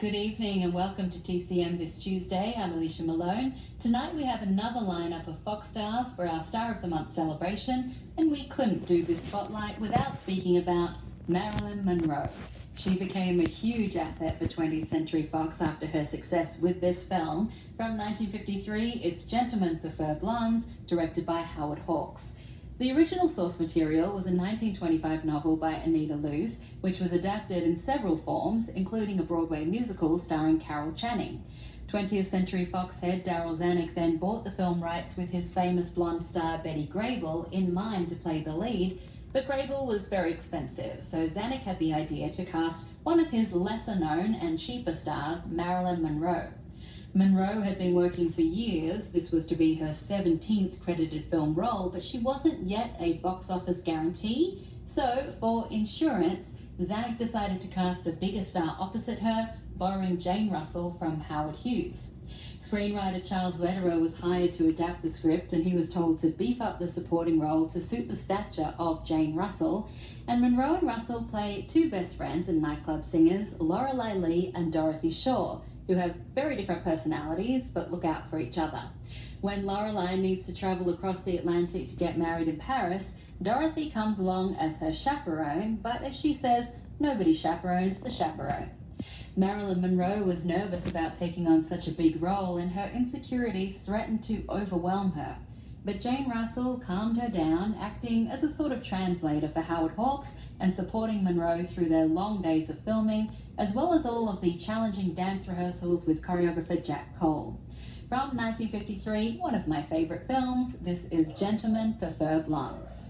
Good evening and welcome to TCM this Tuesday. I'm Alicia Malone. Tonight we have another lineup of Fox stars for our Star of the Month celebration, and we couldn't do this spotlight without speaking about Marilyn Monroe. She became a huge asset for 20th Century Fox after her success with this film. From 1953, it's Gentlemen Prefer Blondes, directed by Howard Hawks. The original source material was a 1925 novel by Anita Loos, which was adapted in several forms, including a Broadway musical starring Carol Channing. 20th Century Fox head Darryl Zanuck then bought the film rights with his famous blonde star Betty Grable in mind to play the lead, but Grable was very expensive, so Zanuck had the idea to cast one of his lesser-known and cheaper stars, Marilyn Monroe. Monroe had been working for years. This was to be her 17th credited film role, but she wasn't yet a box office guarantee. So, for insurance, Zanuck decided to cast a bigger star opposite her, borrowing Jane Russell from Howard Hughes. Screenwriter Charles Lederer was hired to adapt the script, and he was told to beef up the supporting role to suit the stature of Jane Russell. And Monroe and Russell play two best friends and nightclub singers, Lorelei Lee and Dorothy Shaw, who have very different personalities but look out for each other. When Lorelei needs to travel across the Atlantic to get married in Paris, Dorothy comes along as her chaperone, but as she says, nobody chaperones the chaperone. Marilyn Monroe was nervous about taking on such a big role, and her insecurities threatened to overwhelm her. But Jane Russell calmed her down, acting as a sort of translator for Howard Hawks and supporting Monroe through their long days of filming, as well as all of the challenging dance rehearsals with choreographer Jack Cole. From 1953, one of my favorite films, this is Gentlemen Prefer Blondes.